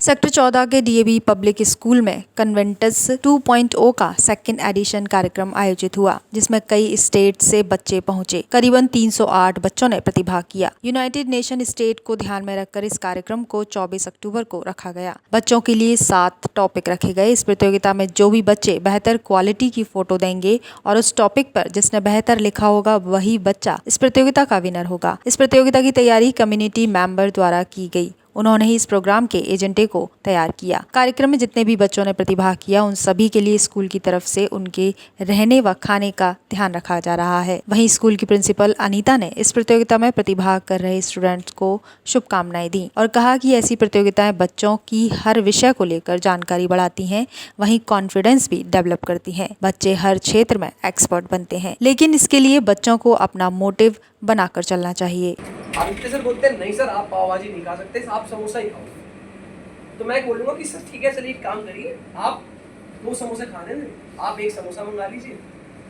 Sector 14 के DAV public school में कन्वेंटस 2.0 का सेकंड एडिशन कार्यक्रम आयोजित हुआ, जिसमें कई स्टेट से बच्चे पहुंचे। करीबन 308 बच्चों ने प्रतिभाग किया। यूनाइटेड नेशन स्टेट को ध्यान में रखकर इस कार्यक्रम को 24 अक्टूबर को रखा गया। बच्चों के लिए 7 टॉपिक रखे गए। इस प्रतियोगिता में जो भी बच्चे बेहतर क्वालिटी की फोटो देंगे और उस टॉपिक पर जिसने बेहतर लिखा होगा वही बच्चा इस प्रतियोगिता का विनर होगा। इस प्रतियोगिता की तैयारी कम्युनिटी मेंबर द्वारा की गई। उन्होंने ही इस प्रोग्राम के एजेंडे को तैयार किया। कार्यक्रम में जितने भी बच्चों ने प्रतिभाग किया उन सभी के लिए स्कूल की तरफ से उनके रहने व खाने का ध्यान रखा जा रहा है। वहीं स्कूल की प्रिंसिपल अनीता ने इस प्रतियोगिता में प्रतिभाग कर रहे स्टूडेंट्स को शुभकामनाएं दी और कहा कि ऐसी प्रतियोगिताएं बच्चों की हर विषय को लेकर जानकारी बढ़ाती हैं, वहीं कॉन्फिडेंस भी डेवलप करती हैं। बच्चे हर क्षेत्र में एक्सपर्ट बनते हैं, लेकिन इसके लिए बच्चों को अपना मोटिव बनाकर चलना चाहिए। आदित्य सर बोलते हैं नहीं सर आप पाव भाजी नहीं खा सकते, आप समोसा ही खाओ। तो मैं बोलूँगा कि सर ठीक है, चलिए एक काम करिए, आप 2 समोसे खा लेंगे, आप 1 समोसा मंगा लीजिए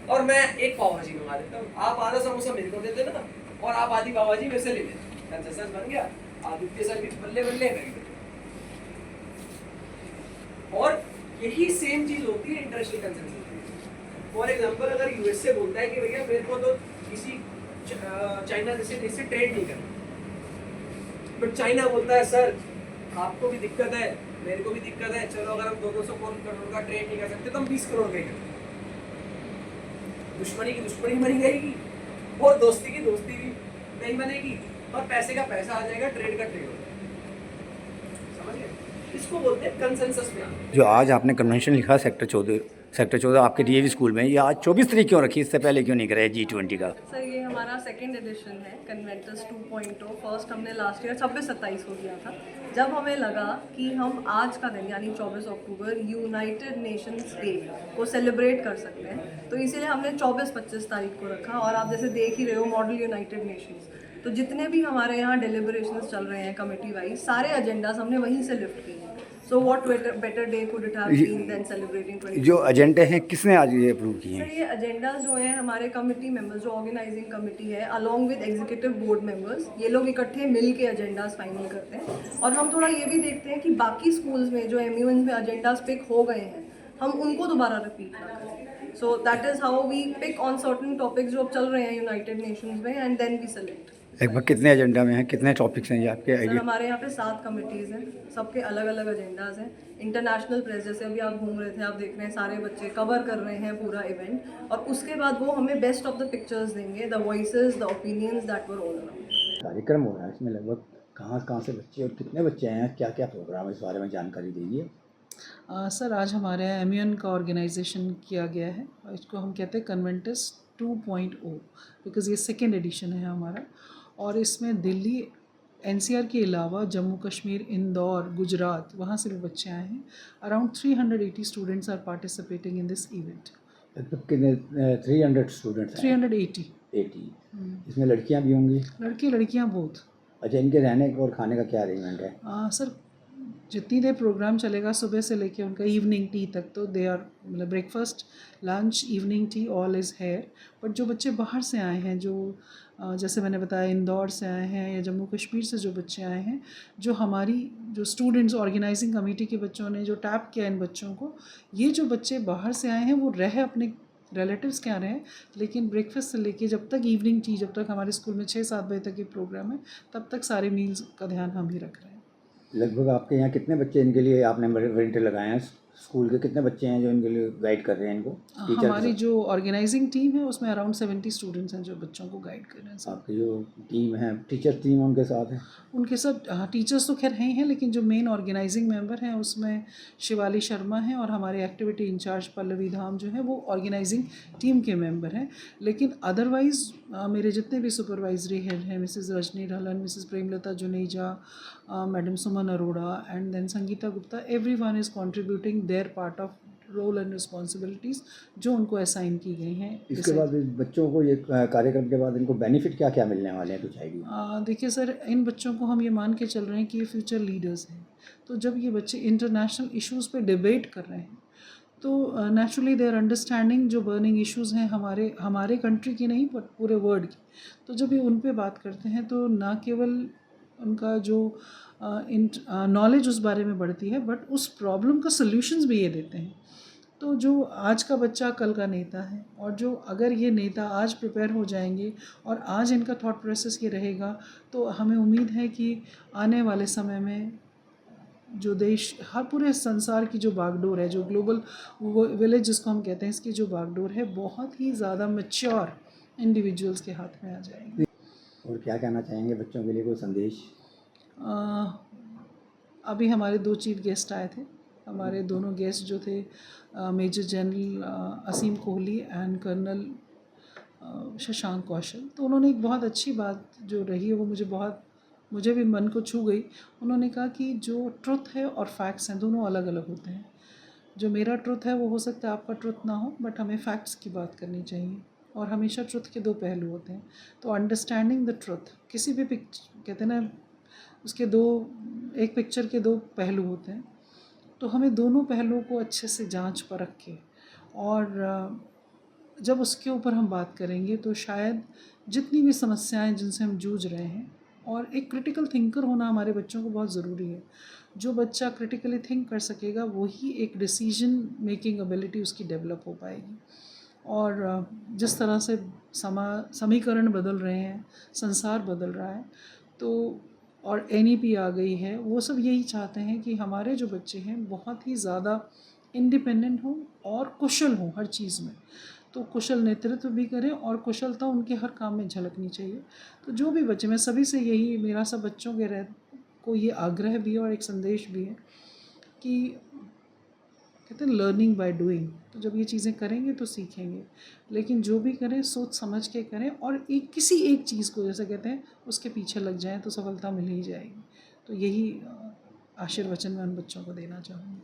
और मैं 1 पाव भाजी मंगा लेता हूँ। आप आधा समोसा मेरे को दे देना और आप आधी पाव भाजी मेरे से ले लेना। कंसेंसस बन गया। आदित्य सर भी बल्ले बल्ले और यही सेम चीज होती है इंटरनेशनल कंसेंसस। फॉर एग्जांपल अगर यूएसए बोलता है कि भैया मेरे को तो किसी चाइना जैसे देश से ट्रेड नहीं करना, बट चाइना बोलता है सर आपको भी दिक्कत है, मेरे को भी दिक्कत है, चलो अगर हम 200 करोड़ का ट्रेड नहीं कर सकते तो हम 20 करोड़ का करें। दुश्मनी की दुश्मनी बनी रहेगी और दोस्ती की दोस्ती भी नहीं बनेगी और पैसे का पैसा आ जाएगा, ट्रेड का ट्रेड हो जाएगा। समझ गए? इसको बोलते हैं कंसेंसस में। जो आज आपने कन्वेंशन लिखा सेक्टर 14 आपके डीएवी स्कूल में, ये आज 24 तारीख क्यों रखी? इससे पहले क्यों नहीं कराया G20 का? सर ये हमारा सेकेंड एडिशन है कन्वेंटस 2.0। फर्स्ट हमने लास्ट ईयर 26-27 को किया था। जब हमें लगा कि हम आज का दिन यानी 24 अक्टूबर यूनाइटेड नेशंस डे को सेलिब्रेट कर सकते हैं, तो इसीलिए हमने 24-25 तारीख को रखा। और आप जैसे देख ही रहे हो मॉडल यूनाइटेड नेशंस, तो जितने भी हमारे यहाँ डेलिब्रेशंस चल रहे हैं कमेटी वाइज, सारे एजेंडाज हमने वहीं से लिफ्ट किए हैं। So what better day could it have been than celebrating 20। जो एजेंडे हैं किसने आज ये अप्रूव किए हैं? सर ये एजेंडाज जो हैं हमारे कमेटी मेंबर्स, जो ऑर्गेनाइजिंग कमेटी है along with executive board members, ये लोग इकट्ठे मिल के एजेंडाज फाइनल करते हैं। और हम थोड़ा ये भी देखते हैं कि बाकी स्कूल्स में जो MUN में एजेंडाज पिक हो गए हैं, हम उनको दोबारा रिपीट ना करें। So that is how we pick on certain topics जो अब चल रहे हैं यूनाइटेड नेशंस में, एंड देन वी सेलेक्ट। लगभग कितने एजेंडा में हैं, कितने टॉपिक्स हैं ये आपके सर आइडिया? हमारे यहाँ पे 7 कमिटीज़ हैं, सबके अलग अलग एजेंडाज हैं। इंटरनेशनल प्रेस, जैसे अभी आप घूम रहे थे, आप देख रहे हैं सारे बच्चे कवर कर रहे हैं पूरा इवेंट, और उसके बाद वो हमें बेस्ट ऑफ द पिक्चर्स देंगे, the voices, the opinions that were all around. कार्यक्रम हो रहा है, इसमें लगभग कहाँ से बच्चे और कितने बच्चे हैं, क्या क्या प्रोग्राम है, इस बारे में जानकारी दीजिए। सर आज हमारे यहाँ MUN का ऑर्गेनाइजेशन किया गया है, इसको हम कहते हैं कन्वेंटस 2.0, बिकॉज़ ये सेकेंड एडिशन है हमारा। और इसमें दिल्ली NCR के अलावा जम्मू कश्मीर, इंदौर, गुजरात, वहाँ से भी बच्चे आए हैं। Around 380 students are participating in this event. लगभग कितने 300 स्टूडेंट्स? 380। इसमें लड़कियां भी होंगी? लड़कियां बोथ। अच्छा, इनके रहने और खाने का क्या अरेंजमेंट है? सर जितनी देर प्रोग्राम चलेगा सुबह से लेके उनका इवनिंग टी तक, तो दे आर मतलब breakfast, lunch, evening tea, all is here. But जो बच्चे बाहर से आए हैं, जो जैसे मैंने बताया इंदौर से आए हैं या जम्मू कश्मीर से जो बच्चे आए हैं, जो हमारी जो स्टूडेंट्स ऑर्गेनाइजिंग कमेटी के बच्चों ने जो टैप किया इन बच्चों को, ये जो बच्चे बाहर से आए हैं वो रहे अपने रिलेटिव्स के यहाँ रहे, लेकिन ब्रेकफास्ट से लेके जब तक इवनिंग टी, जब तक हमारे स्कूल में 6-7 बजे तक ये प्रोग्राम है, तब तक सारे मील्स का ध्यान हम ही रख रहे हैं। लगभग आपके यहाँ कितने बच्चे इनके लिए आपने वॉलंटियर लगाए हैं? स्कूल के कितने बच्चे हैं जो इनके लिए गाइड कर रहे हैं इनको? हमारी जो ऑर्गेनाइजिंग टीम है उसमें अराउंड 70 स्टूडेंट्स हैं जो बच्चों को गाइड कर रहे हैं। आपकी जो टीम है, टीचर टीम उनके साथ है? उनके साथ टीचर्स तो खैर हैं, लेकिन जो मेन ऑर्गेनाइजिंग मेंबर हैं उसमें शिवाली शर्मा हैं और हमारे एक्टिविटी इंचार्ज पल्लवी धाम जो है वो ऑर्गेनाइजिंग टीम के मेंबर हैं। लेकिन अदरवाइज़ मेरे जितने भी सुपरवाइजरी हेड हैं, Mrs Rajni Dhalan, Mrs Premlata Juneja, madam Suman Arora and then Sangeeta Gupta, everyone is contributing their part of role and responsibilities जो उनको असाइन की गई हैं। इसके बाद बच्चों को ये कार्यक्रम के बाद इनको बेनिफिट क्या क्या मिलने वाले हैं, कुछ आइडिया? देखिए सर, इन बच्चों को हम ये मान के चल रहे हैं कि ये फ्यूचर लीडर्स हैं। तो जब ये बच्चे इंटरनेशनल इश्यूज़ पे डिबेट कर रहे हैं, तो नेचुरली देयर अंडरस्टैंडिंग जो बर्निंग इश्यूज़ हैं हमारे कंट्री की नहीं बट पूरे वर्ल्ड की, तो जब ये उन पे बात करते हैं तो ना केवल उनका जो नॉलेज उस बारे में बढ़ती है, बट उस प्रॉब्लम का सल्यूशंस भी ये देते हैं। तो जो आज का बच्चा कल का नेता है, और जो अगर ये नेता आज प्रिपेयर हो जाएंगे और आज इनका थॉट प्रोसेस ये रहेगा, तो हमें उम्मीद है कि आने वाले समय में जो देश, हर पूरे संसार की जो बागडोर है, जो ग्लोबल विलेज जिसको हम कहते हैं, इसकी जो बागडोर है बहुत ही ज़्यादा मैच्योर इंडिविजुअल्स के हाथ में आ जाएगी। और क्या कहना चाहेंगे बच्चों के लिए, कोई संदेश? अभी हमारे 2 चीफ गेस्ट आए थे। हमारे दोनों गेस्ट जो थे major general Aseem Kohli and colonel Shashank Kaushal, तो उन्होंने एक बहुत अच्छी बात जो रही है वो मुझे भी मन को छू गई। उन्होंने कहा कि जो ट्रुथ है और फैक्ट्स हैं दोनों अलग अलग होते हैं। जो मेरा ट्रुथ है वो हो सकता है आपका ट्रुथ ना हो, बट हमें फैक्ट्स की बात करनी चाहिए, और हमेशा ट्रुथ के 2 पहलू होते हैं। तो अंडरस्टैंडिंग द ट्रुथ, किसी भी कहते हैं ना, उसके एक पिक्चर के 2 पहलू होते हैं। तो हमें दोनों पहलुओं को अच्छे से जांच परख के, और जब उसके ऊपर हम बात करेंगे तो शायद जितनी भी समस्याएं जिनसे हम जूझ रहे हैं, और एक क्रिटिकल थिंकर होना हमारे बच्चों को बहुत ज़रूरी है। जो बच्चा क्रिटिकली थिंक कर सकेगा वही एक डिसीजन मेकिंग एबिलिटी उसकी डेवलप हो पाएगी। और जिस तरह से समीकरण बदल रहे हैं, संसार बदल रहा है, तो और NEP आ गई है, वो सब यही चाहते हैं कि हमारे जो बच्चे हैं बहुत ही ज़्यादा इंडिपेंडेंट हों और कुशल हों हर चीज़ में। तो कुशल नेतृत्व भी करें और कुशलता उनके हर काम में झलकनी चाहिए। तो जो भी बच्चे, मैं सभी से यही, मेरा सब बच्चों के को ये आग्रह भी है और एक संदेश भी है कि कहते हैं लर्निंग बाय डूइंग। तो जब ये चीज़ें करेंगे तो सीखेंगे, लेकिन जो भी करें सोच समझ के करें, और किसी एक चीज़ को, जैसे कहते हैं, उसके पीछे लग जाएं तो सफलता मिल ही जाएगी। तो यही आशीर्वचन मैं उन बच्चों को देना चाहूँगी।